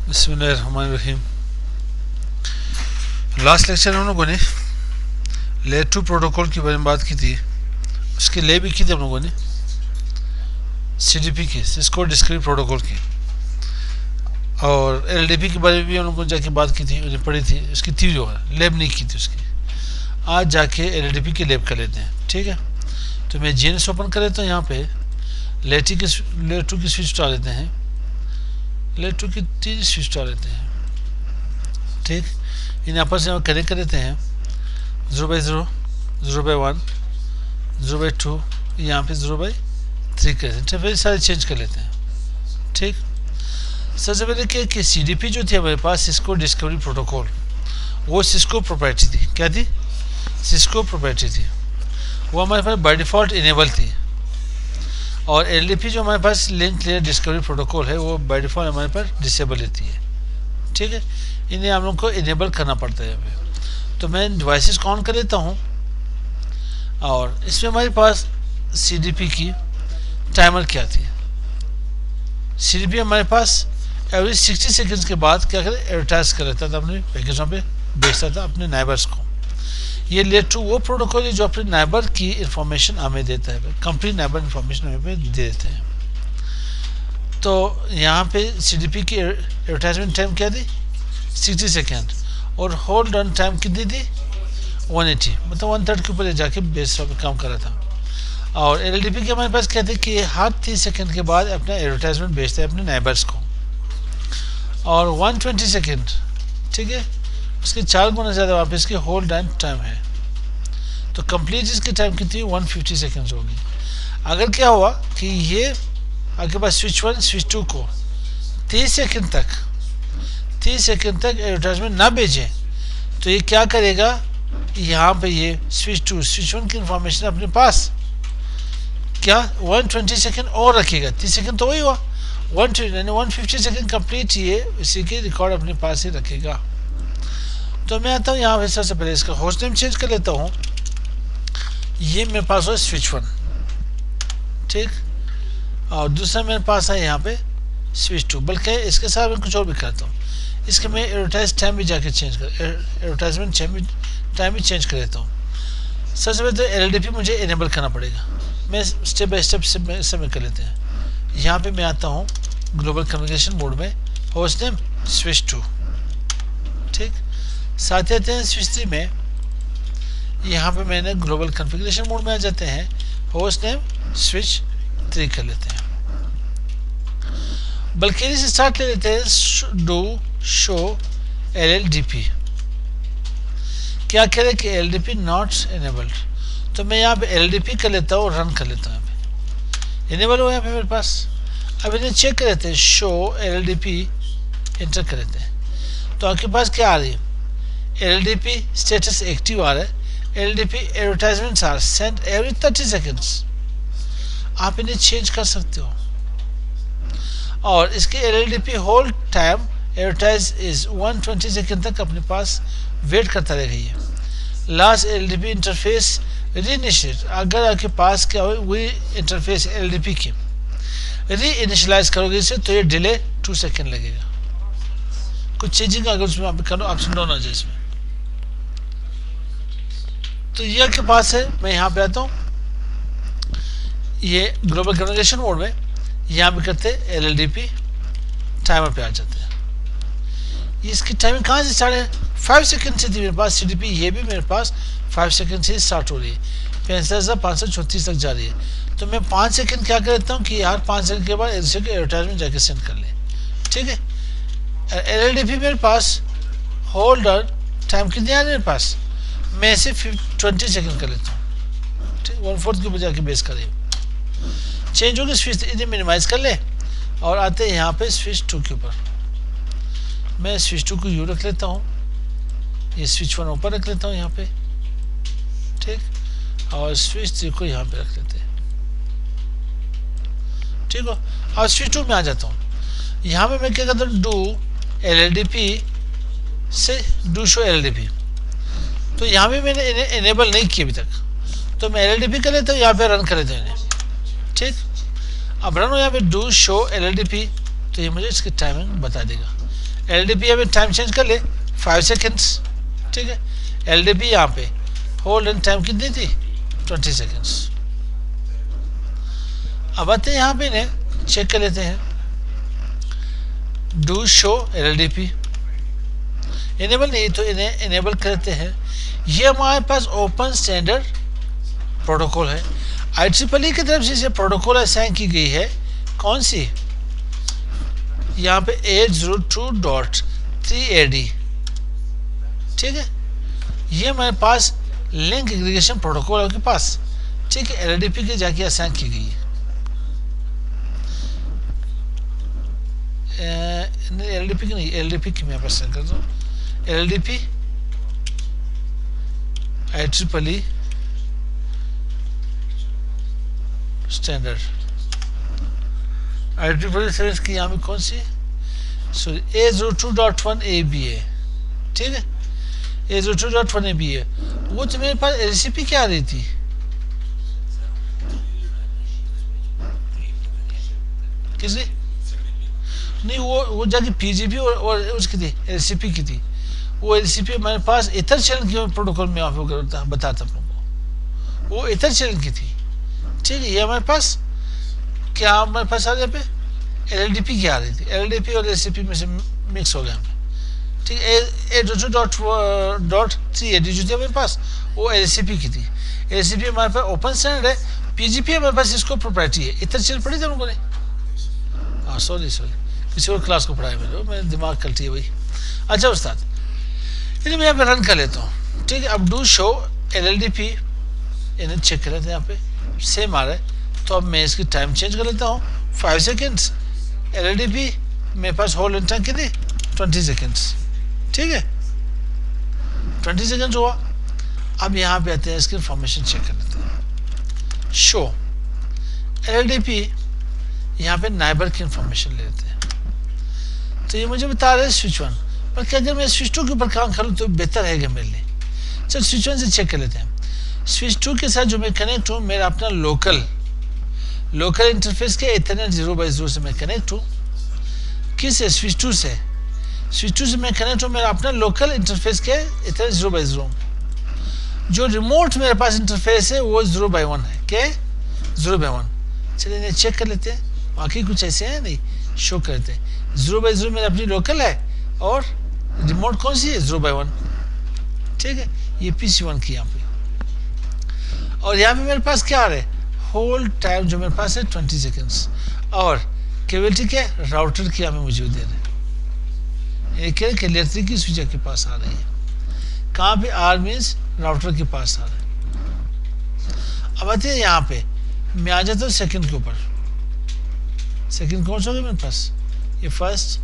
बिस्मिल्लाहिर्रहमानिर्रहीम। Last lecture में हम लोगों ने लेयर 2 प्रोटोकॉल के बारे में बात की थी। उसके ले भी की थी हम लोगों ने सीडीपी की, सिस्को डिस्क्रीट प्रोटोकॉल की, और एलडीपी के बारे में भी हम लोगों ने जाके बात की थी, उन्हें पढ़ी थी। उसकी थी जो है लेब नहीं की थी उसकी। आज जाके एलडीपी की लेब कर लेते हैं, ठीक है। तो मैं जीएनएस ओपन कर लेता हूँ। यहाँ पे लेयर 2 की स्विच उठा लेते हैं, लेयर 2 की 3 स्विच उठा लेते हैं, ठीक। इन आपस में कनेक्ट कर देते हैं 0/0, 0/1, 0/2, यहाँ पे 0/3 कर देते हैं। फिर सारे चेंज कर लेते हैं, ठीक। सबसे पहले क्या कि सीडीपी जो थी हमारे पास, सिस्को डिस्कवरी प्रोटोकॉल, वो सिस्को प्रोप्राइटरी थी। क्या थी? सिस्को प्रोप्राइटरी थी। वो हमारे पास बाय डिफ़ॉल्ट इनेबल थी। और एलडीपी जो हमारे पास लिंक लेयर डिस्कवरी प्रोटोकॉल है, वो बाय डिफ़ॉल्ट हमारे पास डिसेबल रहती है, ठीक है। इन्हें हम लोग को इनेबल करना पड़ता है यहाँ पे। तो मैं डिवाइसेस को ऑन कर लेता हूँ, और इसमें हमारे पास सीडीपी की टाइमर क्या थी। सीडीपी हमारे पास एवरी 60 सेकेंड्स के बाद क्या करे, एडवर्टाइज कर लेता था, अपने पैकेजों पे बेचता था अपने नाइबर्स को। ये लेयर 2 वो प्रोटोकॉल है जो अपने नाइबर की इंफॉर्मेशन हमें देता है, कंप्लीट नाइबर इंफॉर्मेशन हमें दे देते हैं। तो यहाँ पे सीडीपी की एडवर्टाइजमेंट टाइम क्या थी? 60 सेकेंड, और होल्ड ऑन टाइम कितनी थी? 180, मतलब 1/3 के ऊपर जाके बेस पे काम कर रहा था। और एलडीपी के हमारे पास क्या थे कि हर 30 सेकेंड के बाद अपना एडवर्टाइजमेंट बेचते हैं अपने नाइबर्स को, और 120 सेकेंड, ठीक है। उसके 4 गुना ज़्यादा वापस की होल्ड ऑन टाइम है। तो कंप्लीट इसकी टाइम कितनी? 150 सेकेंड्स होगी। अगर क्या हुआ कि ये आपके पास स्विच 1 स्विच 2 को 30 सेकेंड तक एडवर्टाइजमेंट ना भेजें, तो ये क्या करेगा, यहाँ पे ये स्विच 1 की इंफॉर्मेशन अपने पास क्या 120 सेकेंड और रखेगा। 30 सेकेंड तो वही हुआ, 150 सेकेंड कंप्लीट ये इसी के रिकॉर्ड अपने पास ही रखेगा। तो मैं आता हूँ यहाँ पे, सबसे पहले इसका होस्ट नेम चेंज कर लेता हूँ। ये मेरे पास हो स्विच 1, ठीक, और दूसरा मेरे पास है यहाँ पे स्विच 2। बल्कि इसके साथ मैं कुछ और भी करता हूँ। इसके मैं एडवर्टाइज टाइम भी जाके चेंज कर, एडवर्टाइजमेंट टाइम भी चेंज कर देता हूँ। सबसे पहले तो एलडीपी मुझे इनेबल करना पड़ेगा। मैं स्टेप बाय स्टेप से कर लेते हैं। यहाँ पे मैं आता हूँ ग्लोबल कम्युनिकेशन मोड में, होस्ट नेम स्विच 2, ठीक। साथ ही आते हैं स्विच 3 में, यहाँ पे मैंने ग्लोबल कॉन्फ़िगरेशन मोड में आ जाते हैं, होस्ट नेम स्विच 3 कर लेते हैं। बल्कि इसे स्टार्ट ले लेते हैं डू शो LLDP। क्या कह रहे हैं कि LDP नॉट इनेबल्ड, तो मैं यहाँ पे LDP कर लेता हूँ, रन कर लेता हूँ। यहाँ पे इनेबल हो यहाँ पे मेरे पास। अब इन्हें चेक कर लेते हैं, शो LLDP एंटर कर लेते हैं। तो आपके पास क्या आ रही है? LLDP स्टेटस एक्टिव आ रहा है। LLDP advertisements are send every 30 seconds. आप इन्हें चेंज कर सकते हो। और इसके LLDP hold time advertise is 120 second तक अपने पास वेट करता रहेगा। ये लास्ट LLDP इंटरफेस रीइनिशिएट, अगर आपके पास क्या हो वही इंटरफेस LLDP की री इनिशियलाइज करोगे इसे, तो ये डिले 2 सेकेंड लगेगा। कुछ चेंजिंग अगर उसमें आप करो, ऑप्शन डाउन आ जाए इसमें। तो ये आपके पास है। मैं यहाँ पे आता हूँ, ये ग्लोबल कम्युनिकेशन मोड में यहाँ पे करते हैं LLDP टाइमर पे आ जाते हैं। इसकी टाइमिंग कहाँ से स्टार्ट है? 5 सेकेंड से थी मेरे पास सीडीपी, ये भी मेरे पास 5 सेकेंड से स्टार्ट हो रही है, 65,536 तक जा रही है। तो मैं 5 सेकेंड क्या कर देता हूँ कि यार 5 सेकेंड के बाद एडवर्टाइजमेंट जाके सेंड कर ले, ठीक है। LLDP मेरे पास होल्ड ऑन टाइम कितनी आ रही है मेरे पास? मैं इसे 20 सेकेंड कर लेता हूँ, ठीक। 1/4 के ऊपर जाके बेस करें, चेंज होगी स्विच, इन्हें मिनिमाइज कर ले। और आते हैं यहाँ पे स्विच 2 के ऊपर। मैं स्विच 2 को यू रख लेता हूँ, ये स्विच 1 ऊपर रख लेता हूँ यहाँ पे, ठीक। और स्विच 3 को यहाँ पे रख लेते हैं, ठीक हो। और स्विच 2 में आ जाता हूँ। यहाँ पे मैं क्या करता हूँ, डू LLDP से डू शो LLDP। तो यहाँ पे मैंने इन्हें इनेबल नहीं किया अभी तक, तो मैं LLDP कर लेता हूँ, यहाँ पे रन कर लेता हूँ इन्हें, ठीक। अब रन हो यहाँ पे डू शो LLDP, तो ये मुझे इसकी टाइमिंग बता देगा। LDP हमें टाइम चेंज कर ले 5 सेकेंड्स, ठीक है। LDP यहाँ पे होल्ड एंड टाइम कितनी थी 20 सेकेंड्स। अब आते हैं यहाँ पे इन्हें चेक कर लेते हैं। डू शो LDP इनेबल नहीं तो इन्हें इनेबल करते हैं। ये हमारे पास ओपन स्टैंडर्ड प्रोटोकॉल है, IEEE की तरफ से इसे प्रोटोकॉल असाइन की गई है। कौन सी? यहाँ पे 802.3AD, ठीक है। ये हमारे पास लिंक एग्रीगेशन प्रोटोकॉल आपके पास, ठीक है। LDP के जाके असाइन की गई है। LDP की नहीं, LDP की मैं पसंद करता हूँ। LDP IEEE standard, IEEE series की यहाँ पे कौन सी? सॉरी 802.1ABA, ठीक है। 802.1ABA वो तो मेरे पास LCP क्या आ रही थी? किसकी? नहीं वो जाके PGP और उसकी थी LCP की थी। वो LCP मेरे पास इतर चैनल की प्रोटोकॉल में आपको बताता हूँ, वो इतर चैनल की थी, ठीक है। ये हमारे पास क्या हमारे पास आ रहे पे LDP की आ रही थी। LDP और LCP में से मिक्स हो गया हमें, ठीक है। 802.3AD जो थी हमारे पास वो LCP की थी। LCP हमारे पास ओपन स्टैंडर्ड है। PGP हमारे पास इसको प्रोप्राइटरी है। इतर चैनल पढ़ी थे लोगों ने? हाँ सॉरी किसी और क्लास को पढ़ाया मेरे दिमाग कल्टी है भाई। अच्छा उस्ताद, इन्हें मैं यहाँ पे रन कर लेता हूँ, ठीक है। अब डू शो LDP इन्हें चेक कर लेते हैं। यहाँ पे सेम आ रहा है, तो अब मैं इसकी टाइम चेंज कर लेता हूँ 5 सेकेंड्स। LDP मेरे पास होल्ड एंड टाइम कितनी 20 सेकेंड्स, ठीक है। 20 सेकेंड्स हुआ। अब यहाँ पे आते हैं, इसकी इंफॉर्मेशन चेक कर लेते हैं। शो LDP यहाँ पे नाइबर की इंफॉर्मेशन ले लेते हैं। तो ये मुझे बता रहे हैं स्विच 1, पर क्या अगर मैं स्विच 2 के ऊपर काम करूँ तो बेहतर रहेगा मेरे लिए। चल स्विच 1 से चेक कर लेते हैं। स्विच 2 के साथ जो मैं कनेक्ट हूँ मेरा अपना लोकल इंटरफेस के इथरनेट 0x0 से मैं कनेक्ट हूँ। किस है? स्विच 2 से। स्विच 2 से मैं कनेक्ट हूँ मेरा अपना लोकल इंटरफेस के इथरनेट 0x0। जो रिमोट मेरे पास इंटरफेस है वो 0x1 है। क्या? 0x1। चलिए इन्हें चेक कर लेते हैं, बाकी कुछ ऐसे हैं नहीं, शो करते हैं। 0x0 मेरा अपनी लोकल है और रिमोट कौन सी है? 0x1, ठीक है। ये PC1 की यहाँ पे, और यहाँ पे मेरे पास क्या आ रहा है? होल्ड टाइम जो मेरे पास है 20 सेकेंड्स, और केबिलिटी क्या है? राउटर की हमें मुझे दे रहे हैं। एक है लेयर 3 की स्विच के पास आ रही है। कहाँ पे? R मीन्स राउटर के पास आ रहा है। अब आते हैं यहाँ पे, मैं आ जाता हूँ सेकंड के ऊपर। सेकंड कौन सा होगा मेरे पास? ये फर्स्ट,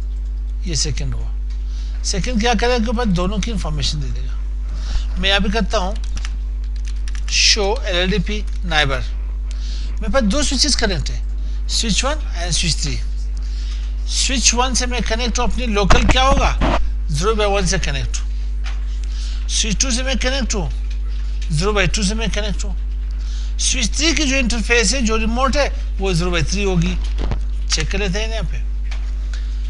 ये सेकंड हुआ। सेकंड क्या करेगा? के ऊपर दोनों की इंफॉर्मेशन दे देगा। मैं यहाँ पे करता हूँ शो LDP नाइबर। मेरे पास दो स्विचेस कनेक्ट है, स्विच 1 एंड स्विच 3। स्विच 1 से मैं कनेक्ट हूँ अपनी लोकल, क्या होगा? 0x1 से कनेक्ट हूँ। स्विच 2 से मैं कनेक्ट हूँ 0x2 से मैं कनेक्ट हूँ। स्विच 3 की जो इंटरफेस है, जो रिमोट है, वो 0x3 होगी। चेक कर लेते हैं यहाँ पे।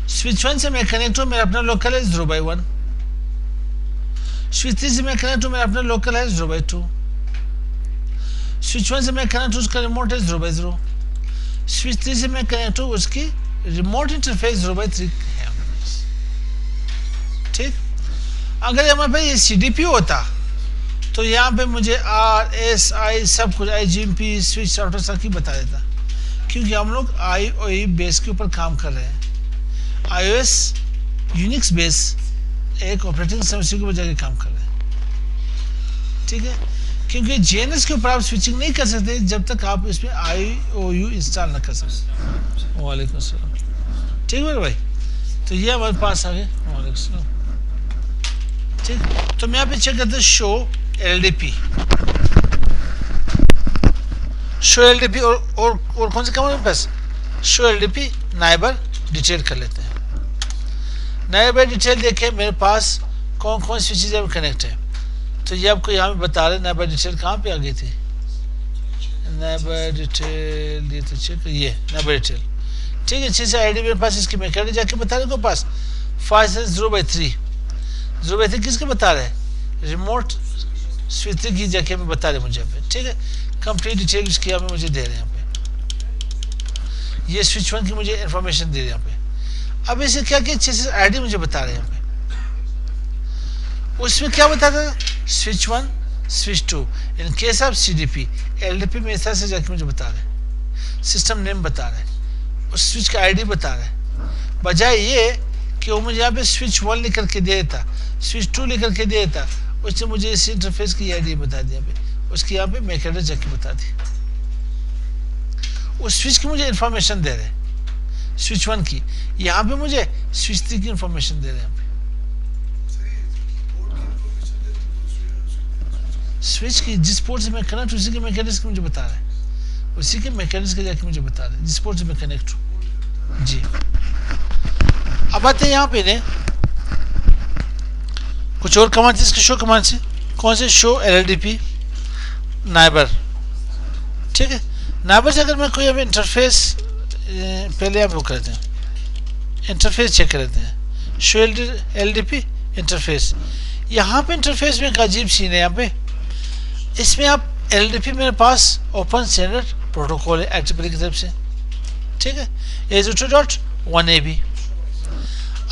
स्विच 1 से मैं कनेक्ट हूँ मेरा अपना लोकल है 0x1। स्विच 3 से मैं कनेक्ट हूँ मेरा अपना लोकल है 0x2। स्विच 1 से मैं कनेक्ट हूँ उसका रिमोट है 0x0। स्विच 3 से मैं कनेक्ट हूँ उसकी रिमोट इंटरफेस 0x3 है, ठीक। अगर हमारे पास ये CDP होता तो यहाँ पे मुझे RSI सब कुछ IGMP स्विच राउटर सब की बता देता, क्योंकि हम लोग IOE बेस के ऊपर काम कर रहे हैं। iOS यूनिक्स बेस एक ऑपरेटिंग सिस्टम के ऊपर जाके काम कर रहे हैं, ठीक है। क्योंकि JNS के ऊपर आप स्विचिंग नहीं कर सकते जब तक आप इसमें IOU इंस्टॉल ना कर सकते। वालेकुम सलाम, ठीक है भाई। तो ये हमारे पास आ गए। वालेकुम सलाम, ठीक। तो मैं यहाँ पे चेक करते हैं शो LDP। शो LDP और कौन से काम है मेरे पास? शो LDP नाइबर डिटेल कर लेते हैं। नाइबर डिटेल देखें मेरे पास कौन कौन सी चीज़ें कनेक्ट है। तो ये आपको यहाँ पे बता रहे नाइबर डिटेल कहाँ पे आ गई थी। नाइबर डिटेल ये तो चेक, ये नाइबर डिटेल, ठीक है। अच्छे से ID मेरे पास इसकी मैं कर जाके बता रहे को पास 0/3 0/3 किसके बता रहे हैं? रिमोट स्विच की जाके हमें बता रहे मुझे यहाँ पे, ठीक है। कंप्लीट डिटेल इसकी हमें मुझे दे रहे हैं यहाँ पे, ये स्विच 1 की मुझे इंफॉर्मेशन दे रहे हैं यहाँ पे। अब इसे क्या किया, चेसिस आईडी मुझे बता रहे हैं यहाँ पे। उसमें क्या बताता है? Switch 1 switch 2 in case of CDP LDP में इस तरह से जाके मुझे बता रहे हैं, सिस्टम नेम बता रहे हैं, उस स्विच का आईडी बता रहे हैं, बजाय ये कि वो मुझे यहाँ पे स्विच 1 लिख करके दे देता, स्विच 2 लिख करके दे देता, उसने मुझे इस इंटरफेस की आईडी बता दिया पे, उसकी यहाँ पे मैक एड्रेस जाके बता दी। उस स्विच की मुझे इंफॉर्मेशन दे रहे हैं स्विच 1 की, यहाँ पे मुझे स्विच 3 की इंफॉर्मेशन दे रहे हैं। स्विच की जिस पोर्ट से मैं कनेक्ट उसी के मैक एड्रेस की मुझे बता रहे हैं, उसी के मैक एड्रेस के जाके मुझे बता रहे हैं जिस पोर्ट से मैं कनेक्ट हूँ जी। अब आते हैं यहाँ पे ने कुछ और कमांड थी इसके शो कमांड से, कौन से? शो LLDP नाइबर, ठीक है। नाइबर से अगर मैं कोई अभी इंटरफेस पहले आप वो करते हैं, इंटरफेस चेक करते हैं, शो LLDP इंटरफेस। यहाँ पे इंटरफेस में एक अजीब सीन है यहाँ पे, इसमें आप LLDP मेरे पास ओपन स्टैंडर्ड प्रोटोकॉल है IEEE की तरफ से, ठीक है, 802.1ab।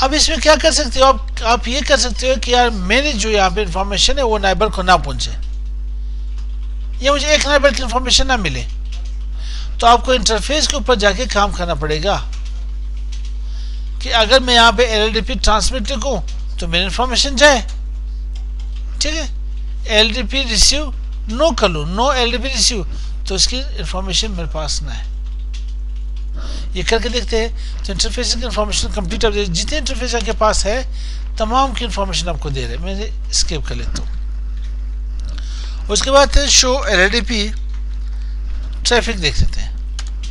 अब इसमें क्या कर सकते हो आप ये कर सकते हो कि यार मेरी जो यहाँ पे इंफॉर्मेशन है वो नाइबर को ना पहुंचे, या मुझे एक नाइबर की इंफॉर्मेशन ना मिले, तो आपको इंटरफेस के ऊपर जाके काम करना पड़ेगा कि अगर मैं यहाँ पे LLDP ट्रांसमिट लिखूं तो मेरी इंफॉर्मेशन जाए, ठीक है। LLDP रिसीव नो कर लूँ, नो LLDP रिसीव, तो इसकी इंफॉर्मेशन मेरे पास ना है। ये करके देखते हैं तो इंटरफेस की इंफॉर्मेशन कंप्लीट हो जाएगी, जितने इंटरफेस आपके पास है तमाम की इंफॉर्मेशन आपको दे रहे हैं। मैं स्किप कर लेता हूँ। उसके बाद शो LLDP ट्रैफिक देख लेते हैं,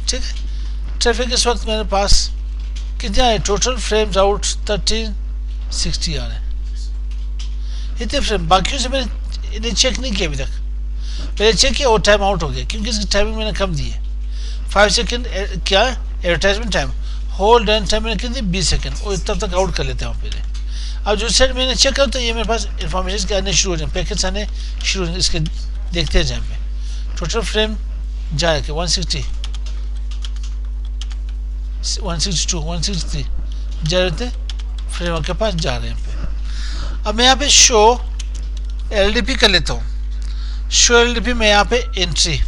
ठीक है। ट्रैफिक इस वक्त मेरे पास कितना है? टोटल फ्रेम्स आउट 1360 आ रहे हैं, इतने फ्रेम। बाकियों से मैंने इन्हें चेक नहीं किया अभी तक, पहले चेक किया और टाइम आउट हो गया क्योंकि इसकी टाइमिंग मैंने कम दी है। 5 सेकेंड क्या advertisement time, hold run time मैंने कितनी 20 सेकेंड, और तब तक आउट कर लेते हैं पहले। अब जो साइड मैंने चेक करा तो ये मेरे पास इन्फॉर्मेशन के आने शुरू हो जाए, पैकेट्स आने शुरू हो जाए, इसके देखते हैं जहाँ पे टोटल फ्रेम जाए कि 160 162 163 जा रहे थे फ्रेम आपके पास जा रहे हैं पे। अब मैं यहाँ पे शो LLDP कर लेता हूँ। शो LLDP में यहाँ पे एंट्री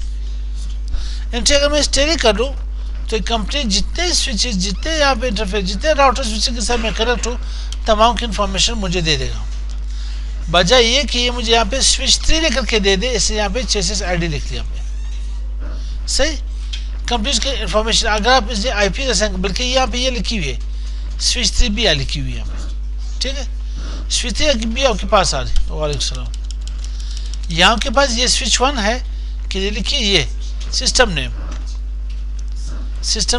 अगर मैं स्टेरी कर लूँ तो कंपनी जितने स्विचेस, जितने यहाँ पे इंटरफेस, जितने राउटर स्विचेस के साथ मैं कनेक्ट हूँ तमाम की इंफॉर्मेशन मुझे दे देगा, बजाय ये कि ये मुझे यहाँ पे स्विच 3 लेकर के दे दे। इससे यहाँ पे चेसिस आईडी लिख दिया पे, सही कंपनी की इंफॉर्मेशन। अगर आप इसे IP रखेंगे, बल्कि यहाँ पे ये लिखी हुई है स्विच 3 भी लिखी हुई है यहाँ पे, ठीक है। स्विच 3 भी आपके पास आ रही। वालेकुम सलाम। यहाँ के पास ये स्विच 1 है कि लिखिए ये सिस्टम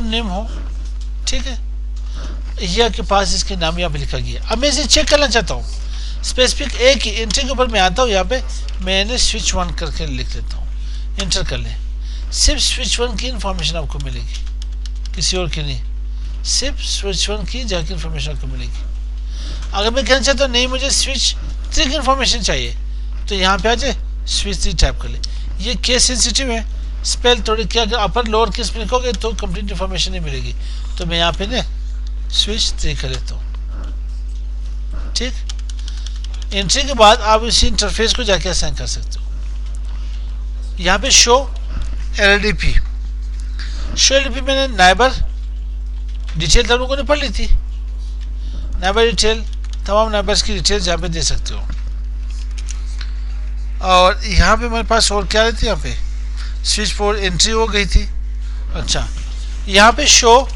नेम हो, ठीक है। ये आपके पास इसके नाम यहाँ पे लिखा गया। अब मैं इसे चेक करना चाहता हूँ, स्पेसिफिक एक ही एंट्री के ऊपर मैं आता हूँ, यहाँ पे मैंने स्विच 1 करके लिख लेता हूँ, एंटर कर ले। सिर्फ स्विच 1 की इंफॉर्मेशन आपको मिलेगी, किसी और की नहीं, सिर्फ स्विच 1 की जाके इंफॉर्मेशन आपको मिलेगी। अगर मैं कहना चाहता हूँ नहीं मुझे स्विच 3 की इंफॉर्मेशन चाहिए, तो यहाँ पे आ जाए स्विच 3 टाइप कर ले। ये केस सेंसिटिव है, स्पेल थोड़ी क्या, अगर अपर लोअर केस में लिखोगे तो कंप्लीट इंफॉर्मेशन नहीं मिलेगी, तो मैं यहाँ पे ना स्विच 3 कर लेता हूँ, ठीक। एंट्री के बाद आप इसी इंटरफेस को जाके असाइन कर सकते हो। यहाँ पे शो LLDP मैंने नाइबर डिटेल तब लोगों ने पढ़ ली थी, नाइबर डिटेल तमाम नाइबर्स की डिटेल यहाँ पे दे सकते हो। और यहाँ पे मेरे पास और क्या रहती है, यहाँ पे स्विच 4 एंट्री हो गई थी। अच्छा, यहाँ पे शो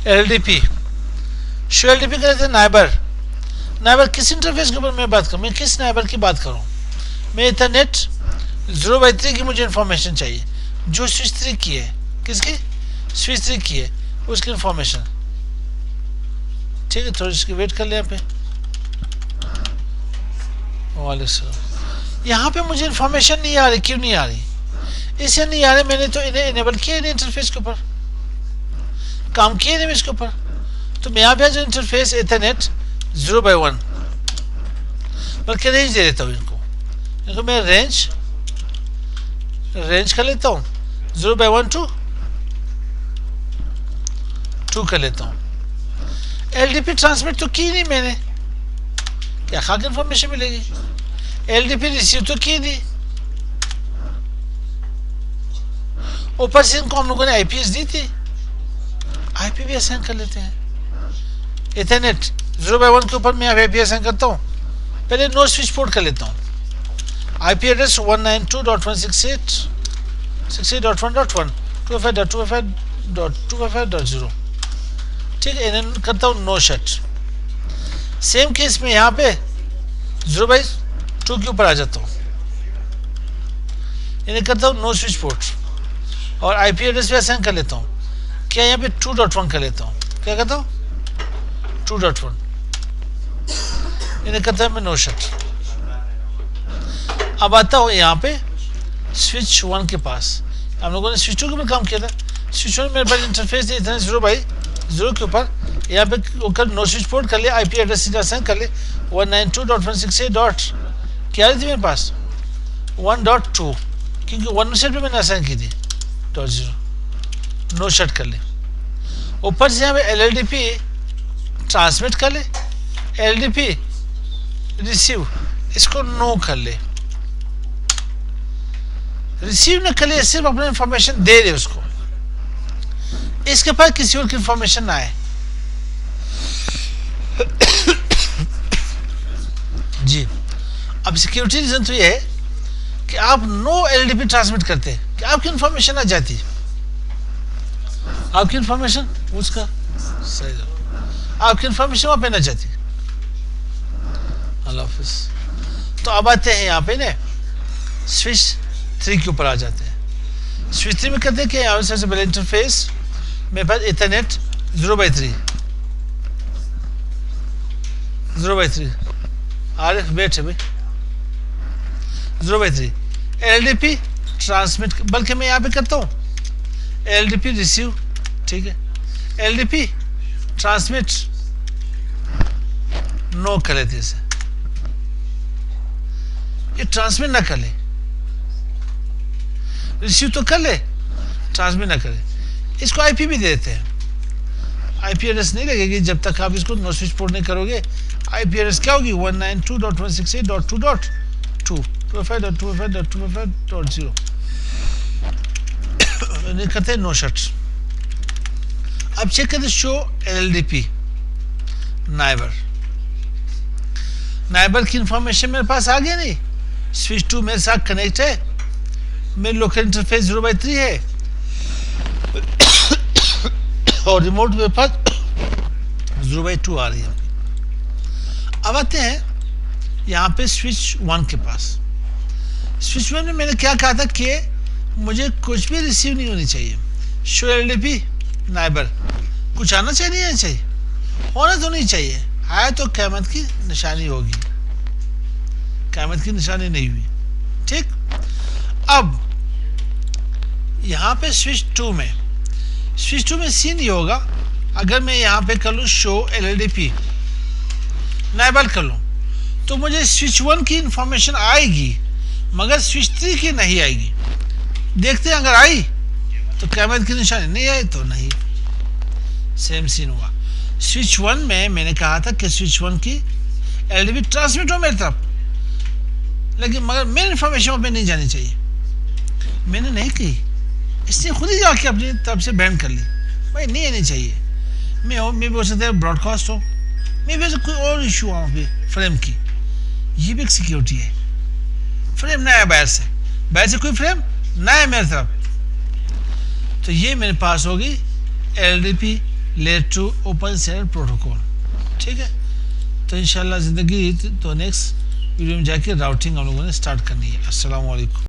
LLDP कहते हैं नाइबर किस इंटरफेस के ऊपर मैं बात करूँ, मैं किस नाइबर की बात करूँ। मैं इथरनेट 0/3 की मुझे इंफॉर्मेशन चाहिए, जो स्विच 3 की है, किसकी? स्विच 3 की है, उसकी इंफॉर्मेशन, ठीक है। थोड़ी इसकी वेट कर ले यहाँ पे। यहाँ पे मुझे इंफॉर्मेशन नहीं आ रही, क्यों नहीं आ रही? इससे नहीं आ रही, मैंने तो इन्हें इनेबल किया इन्हें इंटरफेस के ऊपर, काम किए नहीं इसके ऊपर। तो मैं यहाँ पे जो इंटरफेस इथरनेट 0/1, बल्कि रेंज दे देता हूँ इनको मैं रेंज कर लेता हूँ 0/1 to 2 कर लेता हूँ। LDP ट्रांसमिट तो की नहीं मैंने, क्या खाक इन्फॉर्मेशन मिलेगी? LDP रिसीव तो की नहीं, ऊपर से इनको हम लोगों ने IPs दी थी, IP भी असाइन कर लेते हैं। इथरनेट 0/1 के ऊपर मैं IP असाइन करता हूँ, पहले नो स्विच पोर्ट कर लेता हूँ। IP एड्रेस 192.168.168.1 255.255.255.0, ठीक है, इन्हें करता हूँ नो शट। सेम केस में यहाँ पे 0/2 के ऊपर आ जाता हूँ, इन्हें करता हूँ नो स्विच पोर्ट और IP एड्रेस भी असाइन कर लेता हूँ। क्या यहाँ पे 2.1 कर लेता हूँ, क्या करता हूँ 2.1, इन्हें करता है मैं नो शट। अब आता हूँ यहाँ पे स्विच 1 के पास, हम लोगों ने स्विच 2 के ऊपर काम किया था। स्विच 1 मेरे पास इंटरफेस नहीं था 0/0 के ऊपर, यहाँ पे कर नो स्विच पोर्ट कर ले, IP एड्रेस असाइन कर ले 192.168. क्या थी मेरे पास 1.2, क्योंकि 1 सेट पे मैंने असाइन की थी .0, नो शट कर ले। ऊपर से यहाँ पे LLDP ट्रांसमिट कर ले, LDP रिसीव इसको नो कर ले, रिसीव न कर ले, सिर्फ अपना इंफॉर्मेशन दे दे उसको, इसके पास किसी और की इंफॉर्मेशन ना आए। जी, अब सिक्योरिटी रीजन तो ये है कि आप नो LDP ट्रांसमिट करते हैं कि आपकी इंफॉर्मेशन आ जाती है, आपकी इंफॉर्मेशन उसका सही, आपकी इंफॉर्मेशन वहां पे ना जाती। अल्लाह हाफिज। तो अब आते हैं यहाँ पे ना स्विच 3 के ऊपर आ जाते हैं। स्विच 3 में कहते हैं कि यहाँ से पहले इंटरफेस मेरे पास इथरनेट 0/3 आरिफ वेट है भाई 0/3 LDP ट्रांसमिट, बल्कि मैं यहाँ पे करता हूँ LDP रिसीव, ठीक है, LDP ट्रांसमिट नो कर लेते इसे, ये ट्रांसमिट ना कर ले, रिसीव तो कर ले, ट्रांसमिट ना करे। इसको IP भी दे देते हैं, IP एड्रेस नहीं लगेगी जब तक आप इसको नो स्विच पोर्ट नहीं करोगे। IP एड्रेस क्या होगी 192.168.2.2 255.255.0, नहीं करते नो शट। अब चेक करते शो LLDP नाइबर की इंफॉर्मेशन मेरे पास आ गया नहीं, स्विच 2 मेरे साथ कनेक्ट है, मेरे लोकल इंटरफेस 0/3 है और रिमोट मेरे पास 0/2 आ रही है। अब आते हैं यहाँ पे स्विच 1 के पास। स्विच 1 में मैंने क्या कहा था कि मुझे कुछ भी रिसीव नहीं होनी चाहिए, शो LDP नाइबर कुछ आना चाहिए, नहीं आना चाहिए, होना तो नहीं चाहिए, आया तो क़यामत की निशानी होगी, क़यामत की निशानी नहीं हुई, ठीक। अब यहाँ पे स्विच 2 में सीन ये होगा, अगर मैं यहाँ पे कर लूँ शो LLDP नाइबर कर लूँ तो मुझे स्विच 1 की इंफॉर्मेशन आएगी मगर स्विच 3 की नहीं आएगी। देखते हैं, अगर आई तो क़यामत की निशानी, नहीं आई तो नहीं, सेम सीन हुआ। स्विच 1 में मैंने कहा था कि स्विच 1 की LDP ट्रांसमिट हो मेरी तरफ, लेकिन मगर मेरी इंफॉर्मेशन वहाँ पे नहीं जानी चाहिए, मैंने नहीं की, इसने खुद ही जाके अपनी तरफ से बैन कर ली, भाई नहीं आनी चाहिए। मैं भी हो सकता है ब्रॉडकास्ट हो, मैं भी कोई और इशू वहाँ पे फ्रेम की, ये भी एक सिक्योरिटी है। फ्रेम ना है बाहर से कोई फ्रेम ना है मेरी तरफ, तो ये मेरे पास होगी LDP layer 2 open standard protocol, ठीक है। तो इंशाल्लाह ज़िंदगी तो नेक्स्ट वीडियो में जाके राउटिंग हम लोगों ने स्टार्ट करनी है। अस्सलाम वालेकुम।